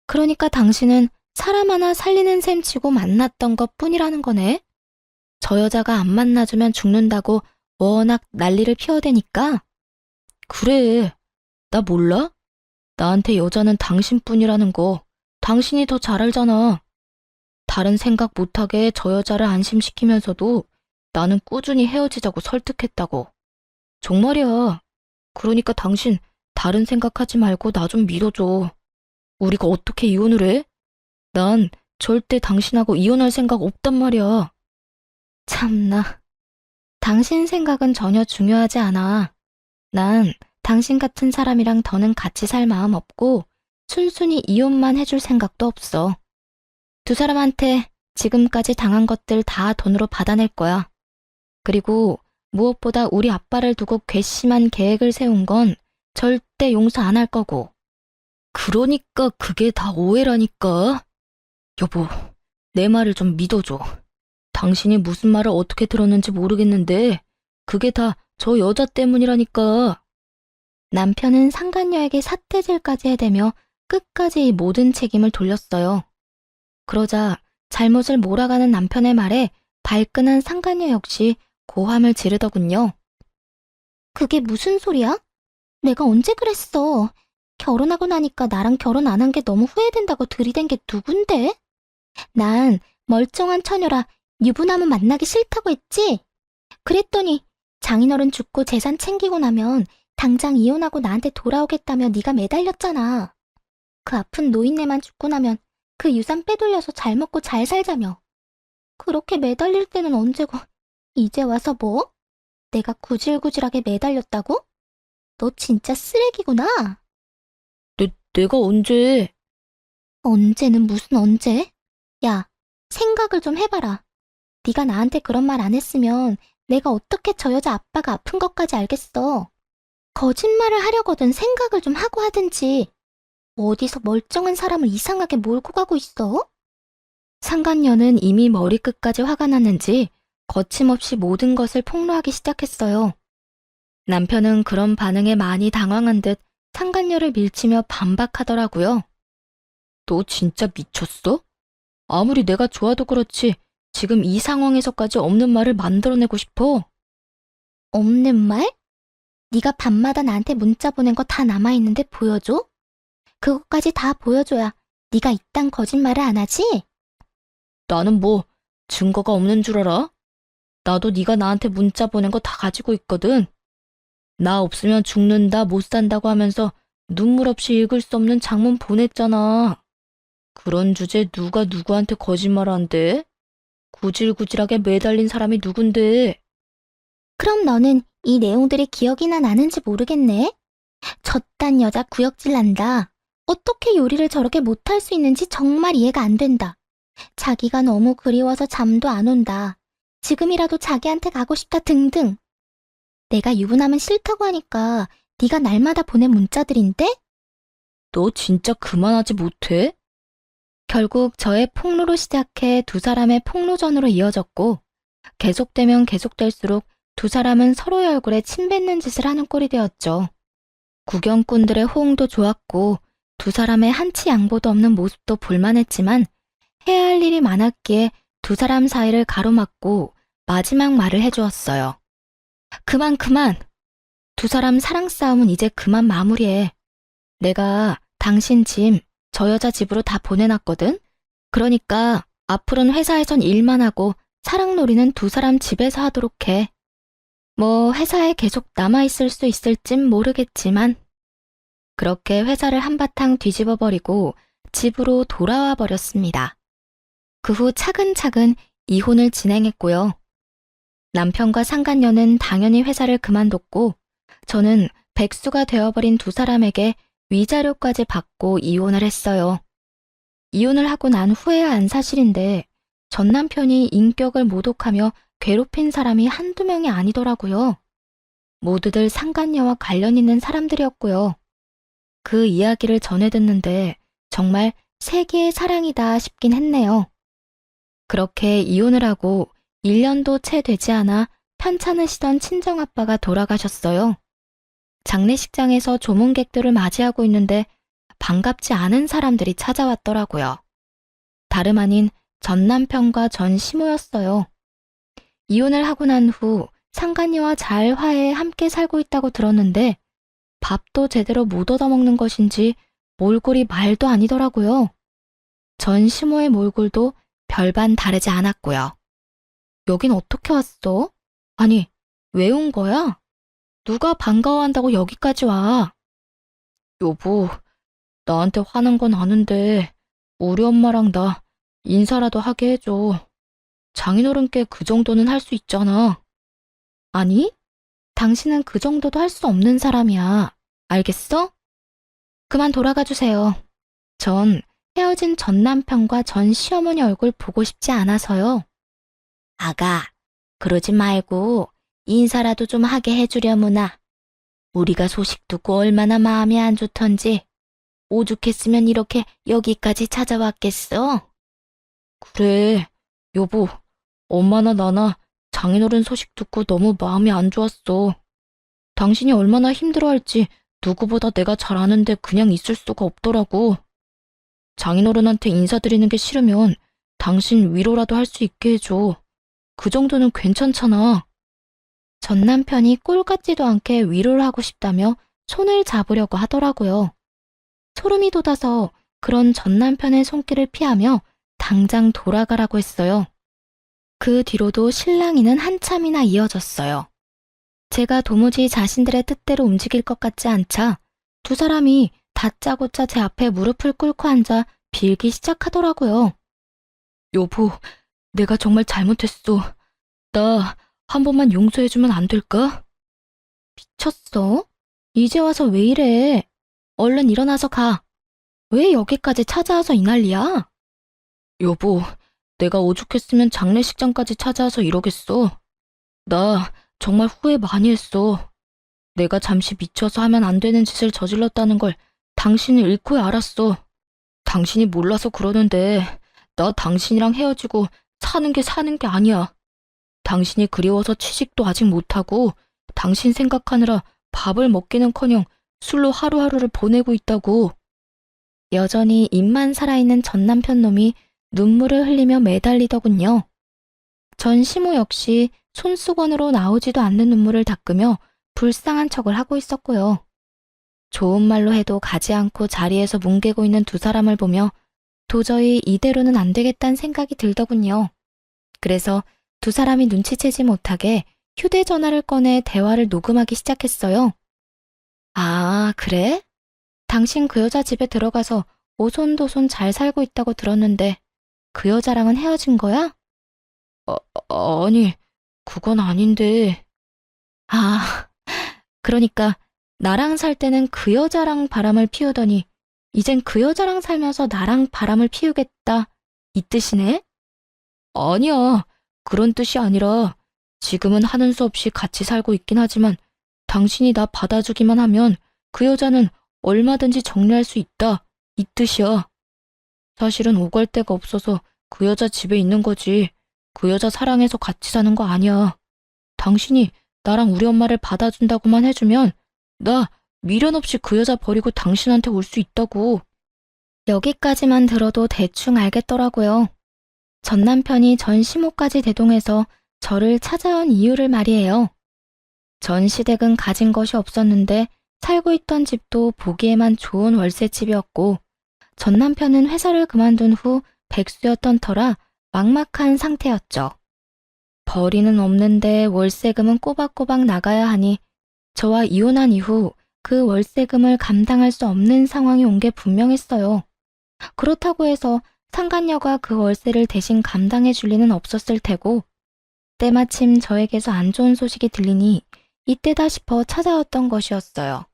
그러니까 당신은 사람 하나 살리는 셈 치고 만났던 것 뿐이라는 거네. 저 여자가 안 만나주면 죽는다고 워낙 난리를 피워대니까. 그래, 나 몰라? 나한테 여자는 당신뿐이라는 거 당신이 더 잘 알잖아. 다른 생각 못하게 저 여자를 안심시키면서도 나는 꾸준히 헤어지자고 설득했다고. 정말이야. 그러니까 당신 다른 생각하지 말고 나 좀 믿어줘. 우리가 어떻게 이혼을 해? 난 절대 당신하고 이혼할 생각 없단 말이야. 참나. 당신 생각은 전혀 중요하지 않아. 난 당신 같은 사람이랑 더는 같이 살 마음 없고 순순히 이혼만 해줄 생각도 없어. 두 사람한테 지금까지 당한 것들 다 돈으로 받아낼 거야. 그리고 무엇보다 우리 아빠를 두고 괘씸한 계획을 세운 건 절대 용서 안 할 거고. 그러니까 그게 다 오해라니까. 여보, 내 말을 좀 믿어줘. 당신이 무슨 말을 어떻게 들었는지 모르겠는데 그게 다 저 여자 때문이라니까. 남편은 상간녀에게 삿대질까지 해대며 끝까지 이 모든 책임을 돌렸어요. 그러자 잘못을 몰아가는 남편의 말에 발끈한 상간녀 역시 고함을 지르더군요. 그게 무슨 소리야? 내가 언제 그랬어? 결혼하고 나니까 나랑 결혼 안 한 게 너무 후회된다고 들이댄 게 누군데? 난 멀쩡한 처녀라 유부남은 만나기 싫다고 했지? 그랬더니 장인어른 죽고 재산 챙기고 나면 당장 이혼하고 나한테 돌아오겠다며 네가 매달렸잖아. 그 아픈 노인네만 죽고 나면 그 유산 빼돌려서 잘 먹고 잘 살자며. 그렇게 매달릴 때는 언제고 이제 와서 뭐? 내가 구질구질하게 매달렸다고? 너 진짜 쓰레기구나. 내가 언제? 언제는 무슨 언제? 야, 생각을 좀 해봐라. 네가 나한테 그런 말 안 했으면 내가 어떻게 저 여자 아빠가 아픈 것까지 알겠어. 거짓말을 하려거든 생각을 좀 하고 하든지. 어디서 멀쩡한 사람을 이상하게 몰고 가고 있어? 상간녀는 이미 머리끝까지 화가 났는지 거침없이 모든 것을 폭로하기 시작했어요. 남편은 그런 반응에 많이 당황한 듯 상간녀를 밀치며 반박하더라고요. 너 진짜 미쳤어? 아무리 내가 좋아도 그렇지 지금 이 상황에서까지 없는 말을 만들어내고 싶어? 없는 말? 네가 밤마다 나한테 문자 보낸 거 다 남아있는데 보여줘? 그것까지 다 보여줘야 네가 이딴 거짓말을 안 하지? 나는 뭐 증거가 없는 줄 알아? 나도 네가 나한테 문자 보낸 거 다 가지고 있거든. 나 없으면 죽는다 못 산다고 하면서 눈물 없이 읽을 수 없는 장문 보냈잖아. 그런 주제 누가 누구한테 거짓말 한대? 구질구질하게 매달린 사람이 누군데? 그럼 너는 이 내용들이 기억이나 나는지 모르겠네. 저딴 여자 구역질 난다. 어떻게 요리를 저렇게 못할 수 있는지 정말 이해가 안 된다. 자기가 너무 그리워서 잠도 안 온다. 지금이라도 자기한테 가고 싶다 등등. 내가 유부남은 싫다고 하니까 네가 날마다 보낸 문자들인데? 너 진짜 그만하지 못해? 결국 저의 폭로로 시작해 두 사람의 폭로전으로 이어졌고 계속되면 계속될수록 두 사람은 서로의 얼굴에 침 뱉는 짓을 하는 꼴이 되었죠. 구경꾼들의 호응도 좋았고 두 사람의 한치 양보도 없는 모습도 볼만했지만 해야 할 일이 많았기에 두 사람 사이를 가로막고 마지막 말을 해주었어요. 그만. 두 사람 사랑 싸움은 이제 그만 마무리해. 내가 당신 짐 저 여자 집으로 다 보내놨거든? 그러니까 앞으로는 회사에선 일만 하고 사랑놀이는 두 사람 집에서 하도록 해. 뭐 회사에 계속 남아있을 수 있을진 모르겠지만 그렇게 회사를 한바탕 뒤집어버리고 집으로 돌아와 버렸습니다. 그 후 차근차근 이혼을 진행했고요. 남편과 상간녀는 당연히 회사를 그만뒀고 저는 백수가 되어버린 두 사람에게 위자료까지 받고 이혼을 했어요. 이혼을 하고 난 후에야 안 사실인데 전 남편이 인격을 모독하며 괴롭힌 사람이 한두 명이 아니더라고요. 모두들 상간녀와 관련 있는 사람들이었고요. 그 이야기를 전해 듣는데 정말 세계의 사랑이다 싶긴 했네요. 그렇게 이혼을 하고 1년도 채 되지 않아 편찮으시던 친정아빠가 돌아가셨어요. 장례식장에서 조문객들을 맞이하고 있는데 반갑지 않은 사람들이 찾아왔더라고요. 다름 아닌 전 남편과 전 시모였어요. 이혼을 하고 난 후 상간녀와 잘 화해 함께 살고 있다고 들었는데 밥도 제대로 못 얻어먹는 것인지 몰골이 말도 아니더라고요. 전 시모의 몰골도 별반 다르지 않았고요. 여긴 어떻게 왔어? 아니, 왜 온 거야? 누가 반가워한다고 여기까지 와? 여보, 나한테 화난 건 아는데 우리 엄마랑 나 인사라도 하게 해줘. 장인어른께 그 정도는 할 수 있잖아. 아니, 당신은 그 정도도 할 수 없는 사람이야. 알겠어? 그만 돌아가 주세요. 전 헤어진 전 남편과 전 시어머니 얼굴 보고 싶지 않아서요. 아가, 그러지 말고 인사라도 좀 하게 해주려무나. 우리가 소식 듣고 얼마나 마음이 안 좋던지 오죽했으면 이렇게 여기까지 찾아왔겠어? 그래, 여보, 엄마나 나나 장인어른 소식 듣고 너무 마음이 안 좋았어. 당신이 얼마나 힘들어할지 누구보다 내가 잘 아는데 그냥 있을 수가 없더라고. 장인어른한테 인사드리는 게 싫으면 당신 위로라도 할 수 있게 해줘. 그 정도는 괜찮잖아. 전 남편이 꼴 같지도 않게 위로를 하고 싶다며 손을 잡으려고 하더라고요. 소름이 돋아서 그런 전 남편의 손길을 피하며 당장 돌아가라고 했어요. 그 뒤로도 실랑이는 한참이나 이어졌어요. 제가 도무지 자신들의 뜻대로 움직일 것 같지 않자 두 사람이 다짜고짜 제 앞에 무릎을 꿇고 앉아 빌기 시작하더라고요. 여보, 내가 정말 잘못했어. 나 한 번만 용서해주면 안 될까? 미쳤어? 이제 와서 왜 이래? 얼른 일어나서 가. 왜 여기까지 찾아와서 이 난리야? 여보, 내가 오죽했으면 장례식장까지 찾아와서 이러겠어. 나 정말 후회 많이 했어. 내가 잠시 미쳐서 하면 안 되는 짓을 저질렀다는 걸 당신이 잃고야 알았어. 당신이 몰라서 그러는데 나 당신이랑 헤어지고 사는 게 아니야. 당신이 그리워서 취직도 아직 못하고 당신 생각하느라 밥을 먹기는커녕 술로 하루하루를 보내고 있다고. 여전히 입만 살아있는 전 남편 놈이 눈물을 흘리며 매달리더군요. 전 시모 역시 손수건으로 나오지도 않는 눈물을 닦으며 불쌍한 척을 하고 있었고요. 좋은 말로 해도 가지 않고 자리에서 뭉개고 있는 두 사람을 보며 도저히 이대로는 안 되겠다는 생각이 들더군요. 그래서 두 사람이 눈치채지 못하게 휴대전화를 꺼내 대화를 녹음하기 시작했어요. 아, 그래? 당신 그 여자 집에 들어가서 오손도손 잘 살고 있다고 들었는데 그 여자랑은 헤어진 거야? 아니, 그건 아닌데. 아, 그러니까 나랑 살 때는 그 여자랑 바람을 피우더니 이젠 그 여자랑 살면서 나랑 바람을 피우겠다. 이 뜻이네? 아니야. 그런 뜻이 아니라 지금은 하는 수 없이 같이 살고 있긴 하지만 당신이 나 받아주기만 하면 그 여자는 얼마든지 정리할 수 있다. 이 뜻이야. 사실은 오갈 데가 없어서 그 여자 집에 있는 거지. 그 여자 사랑해서 같이 사는 거 아니야. 당신이 나랑 우리 엄마를 받아준다고만 해주면 나 미련 없이 그 여자 버리고 당신한테 올 수 있다고. 여기까지만 들어도 대충 알겠더라고요. 전 남편이 전 시모까지 대동해서 저를 찾아온 이유를 말이에요. 전 시댁은 가진 것이 없었는데 살고 있던 집도 보기에만 좋은 월세집이었고 전 남편은 회사를 그만둔 후 백수였던 터라 막막한 상태였죠. 벌이는 없는데 월세금은 꼬박꼬박 나가야 하니 저와 이혼한 이후 그 월세금을 감당할 수 없는 상황이 온 게 분명했어요. 그렇다고 해서 상간녀가 그 월세를 대신 감당해 줄 리는 없었을 테고 때마침 저에게서 안 좋은 소식이 들리니 이때다 싶어 찾아왔던 것이었어요.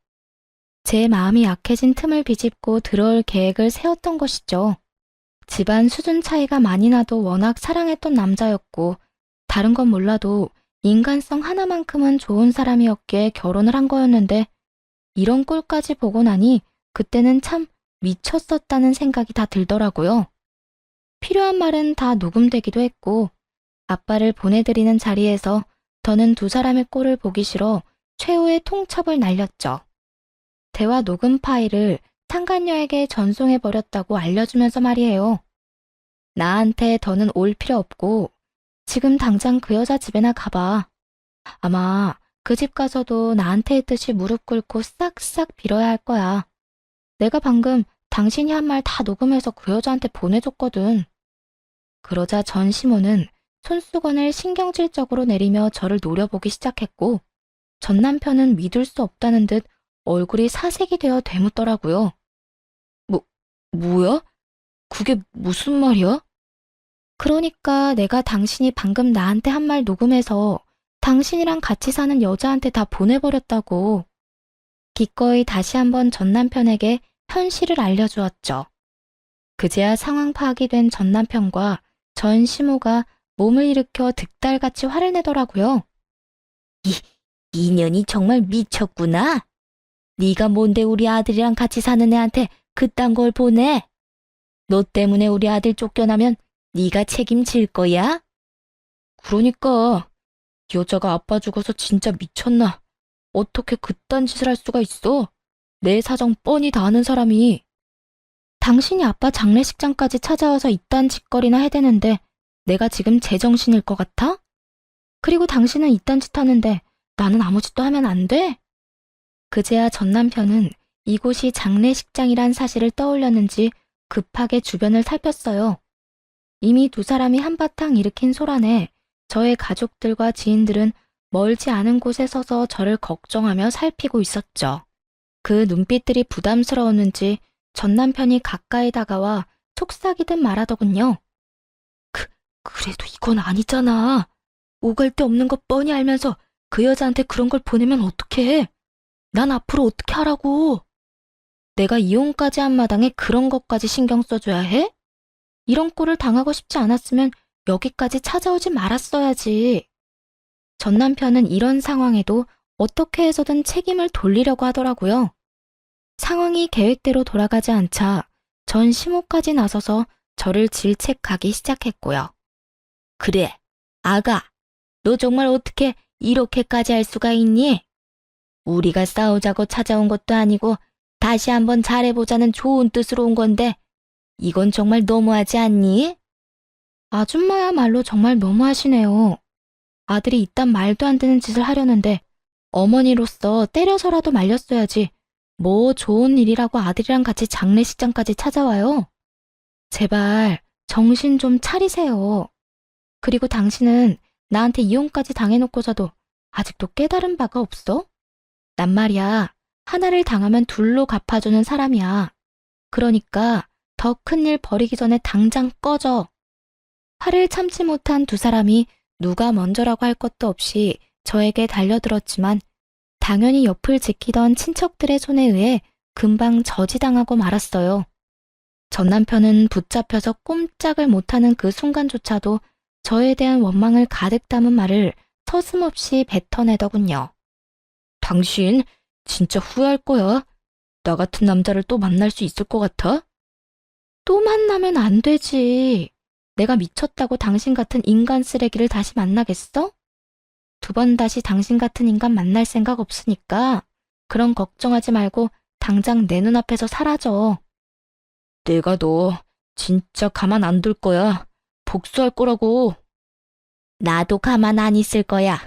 제 마음이 약해진 틈을 비집고 들어올 계획을 세웠던 것이죠. 집안 수준 차이가 많이 나도 워낙 사랑했던 남자였고 다른 건 몰라도 인간성 하나만큼은 좋은 사람이었기에 결혼을 한 거였는데 이런 꼴까지 보고 나니 그때는 참 미쳤었다는 생각이 다 들더라고요. 필요한 말은 다 녹음되기도 했고 아빠를 보내드리는 자리에서 더는 두 사람의 꼴을 보기 싫어 최후의 통첩을 날렸죠. 대화 녹음 파일을 상간녀에게 전송해버렸다고 알려주면서 말이에요. 나한테 더는 올 필요 없고 지금 당장 그 여자 집에나 가봐. 아마 그 집 가서도 나한테 했듯이 무릎 꿇고 싹싹 빌어야 할 거야. 내가 방금 당신이 한 말 다 녹음해서 그 여자한테 보내줬거든. 그러자 전시모는 손수건을 신경질적으로 내리며 저를 노려보기 시작했고 전 남편은 믿을 수 없다는 듯 얼굴이 사색이 되어 되묻더라고요. 뭐야? 그게 무슨 말이야? 그러니까 내가 당신이 방금 나한테 한 말 녹음해서 당신이랑 같이 사는 여자한테 다 보내버렸다고. 기꺼이 다시 한번 전 남편에게 현실을 알려주었죠. 그제야 상황 파악이 된 전 남편과 전 시모가 몸을 일으켜 득달같이 화를 내더라고요. 이년이 정말 미쳤구나. 네가 뭔데 우리 아들이랑 같이 사는 애한테 그딴 걸 보내? 너 때문에 우리 아들 쫓겨나면 네가 책임질 거야? 그러니까 여자가 아빠 죽어서 진짜 미쳤나? 어떻게 그딴 짓을 할 수가 있어? 내 사정 뻔히 다 아는 사람이. 당신이 아빠 장례식장까지 찾아와서 이딴 짓거리나 해대는데 내가 지금 제정신일 것 같아? 그리고 당신은 이딴 짓 하는데 나는 아무 짓도 하면 안 돼? 그제야 전 남편은 이곳이 장례식장이란 사실을 떠올렸는지 급하게 주변을 살폈어요. 이미 두 사람이 한바탕 일으킨 소란에 저의 가족들과 지인들은 멀지 않은 곳에 서서 저를 걱정하며 살피고 있었죠. 그 눈빛들이 부담스러웠는지 전 남편이 가까이 다가와 속삭이듯 말하더군요. 그래도 이건 아니잖아. 오갈 데 없는 거 뻔히 알면서 그 여자한테 그런 걸 보내면 어떡해? 난 앞으로 어떻게 하라고? 내가 이혼까지 한 마당에 그런 것까지 신경 써줘야 해? 이런 꼴을 당하고 싶지 않았으면 여기까지 찾아오지 말았어야지. 전 남편은 이런 상황에도 어떻게 해서든 책임을 돌리려고 하더라고요. 상황이 계획대로 돌아가지 않자 전 시모까지 나서서 저를 질책하기 시작했고요. 그래, 아가, 너 정말 어떻게 이렇게까지 할 수가 있니? 우리가 싸우자고 찾아온 것도 아니고 다시 한번 잘해보자는 좋은 뜻으로 온 건데 이건 정말 너무하지 않니? 아줌마야말로 정말 너무하시네요. 아들이 이딴 말도 안 되는 짓을 하려는데 어머니로서 때려서라도 말렸어야지. 뭐 좋은 일이라고 아들이랑 같이 장례식장까지 찾아와요. 제발 정신 좀 차리세요. 그리고 당신은 나한테 이혼까지 당해놓고서도 아직도 깨달은 바가 없어? 난 말이야, 하나를 당하면 둘로 갚아주는 사람이야. 그러니까 더 큰일 벌이기 전에 당장 꺼져. 화를 참지 못한 두 사람이 누가 먼저라고 할 것도 없이 저에게 달려들었지만 당연히 옆을 지키던 친척들의 손에 의해 금방 저지당하고 말았어요. 전 남편은 붙잡혀서 꼼짝을 못하는 그 순간조차도 저에 대한 원망을 가득 담은 말을 서슴없이 뱉어내더군요. 당신 진짜 후회할 거야. 나 같은 남자를 또 만날 수 있을 것 같아? 또 만나면 안 되지. 내가 미쳤다고 당신 같은 인간 쓰레기를 다시 만나겠어? 두 번 다시 당신 같은 인간 만날 생각 없으니까 그런 걱정하지 말고 당장 내 눈앞에서 사라져. 내가 너 진짜 가만 안 둘 거야. 복수할 거라고. 나도 가만 안 있을 거야.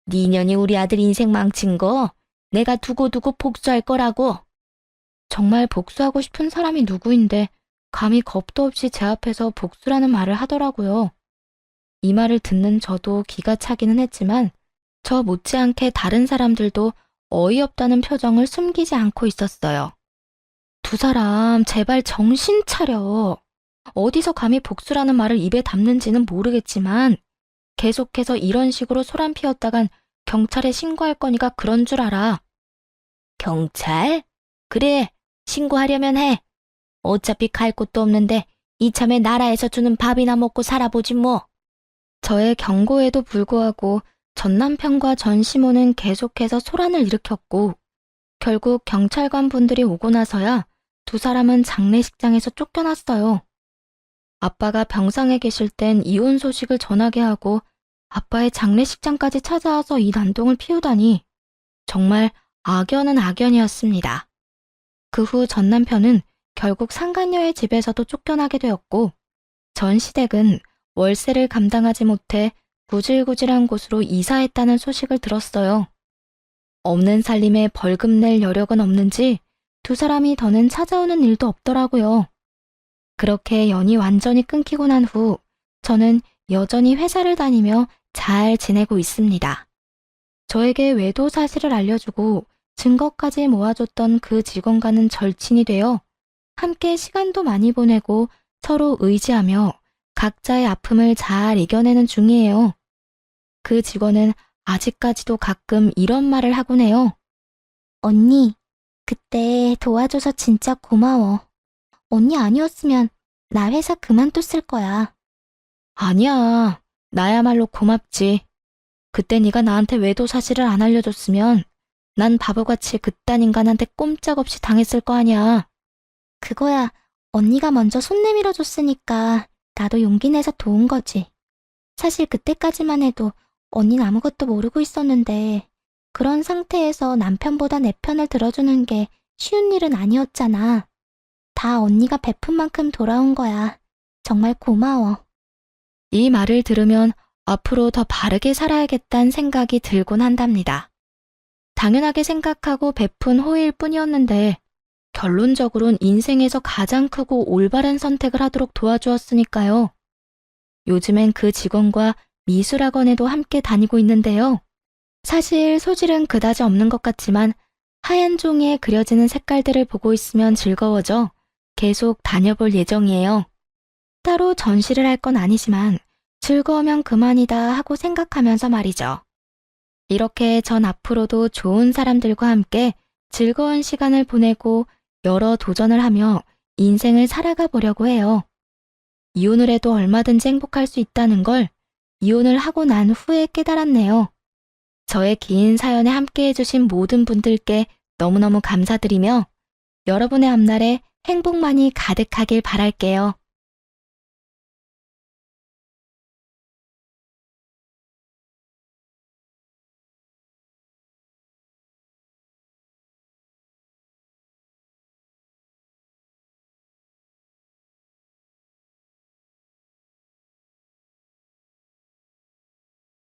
네 년이 우리 아들 인생 망친 거 내가 두고두고 복수할 거라고. 정말 복수하고 싶은 사람이 누구인데 감히 겁도 없이 제 앞에서 복수라는 말을 하더라고요. 이 말을 듣는 저도 기가 차기는 했지만 저 못지않게 다른 사람들도 어이없다는 표정을 숨기지 않고 있었어요. 두 사람 제발 정신 차려. 어디서 감히 복수라는 말을 입에 담는지는 모르겠지만 계속해서 이런 식으로 소란 피웠다간 경찰에 신고할 거니까 그런 줄 알아. 경찰? 그래, 신고하려면 해. 어차피 갈 곳도 없는데 이참에 나라에서 주는 밥이나 먹고 살아보지 뭐. 저의 경고에도 불구하고 전 남편과 전 시모는 계속해서 소란을 일으켰고 결국 경찰관 분들이 오고 나서야 두 사람은 장례식장에서 쫓겨났어요. 아빠가 병상에 계실 땐 이혼 소식을 전하게 하고 아빠의 장례식장까지 찾아와서 이 난동을 피우다니 정말 악연은 악연이었습니다. 그 후 전 남편은 결국 상간녀의 집에서도 쫓겨나게 되었고 전 시댁은 월세를 감당하지 못해 구질구질한 곳으로 이사했다는 소식을 들었어요. 없는 살림에 벌금 낼 여력은 없는지 두 사람이 더는 찾아오는 일도 없더라고요. 그렇게 연이 완전히 끊기고 난 후 저는 여전히 회사를 다니며 잘 지내고 있습니다. 저에게 외도 사실을 알려주고 증거까지 모아줬던 그 직원과는 절친이 되어 함께 시간도 많이 보내고 서로 의지하며 각자의 아픔을 잘 이겨내는 중이에요. 그 직원은 아직까지도 가끔 이런 말을 하곤 해요. 언니, 그때 도와줘서 진짜 고마워. 언니 아니었으면 나 회사 그만뒀을 거야. 아니야, 나야말로 고맙지. 그때 네가 나한테 외도 사실을 안 알려줬으면 난 바보같이 그딴 인간한테 꼼짝없이 당했을 거 아니야. 그거야 언니가 먼저 손 내밀어 줬으니까 나도 용기 내서 도운 거지. 사실 그때까지만 해도 언니는 아무것도 모르고 있었는데 그런 상태에서 남편보다 내 편을 들어주는 게 쉬운 일은 아니었잖아. 다 언니가 베푼 만큼 돌아온 거야. 정말 고마워. 이 말을 들으면 앞으로 더 바르게 살아야겠다는 생각이 들곤 한답니다. 당연하게 생각하고 베푼 호의일 뿐이었는데 결론적으론 인생에서 가장 크고 올바른 선택을 하도록 도와주었으니까요. 요즘엔 그 직원과 미술학원에도 함께 다니고 있는데요. 사실 소질은 그다지 없는 것 같지만 하얀 종이에 그려지는 색깔들을 보고 있으면 즐거워져 계속 다녀볼 예정이에요. 따로 전시를 할 건 아니지만 즐거우면 그만이다 하고 생각하면서 말이죠. 이렇게 전 앞으로도 좋은 사람들과 함께 즐거운 시간을 보내고 여러 도전을 하며 인생을 살아가 보려고 해요. 이혼을 해도 얼마든지 행복할 수 있다는 걸 이혼을 하고 난 후에 깨달았네요. 저의 긴 사연에 함께 해주신 모든 분들께 너무너무 감사드리며 여러분의 앞날에 행복만이 가득하길 바랄게요.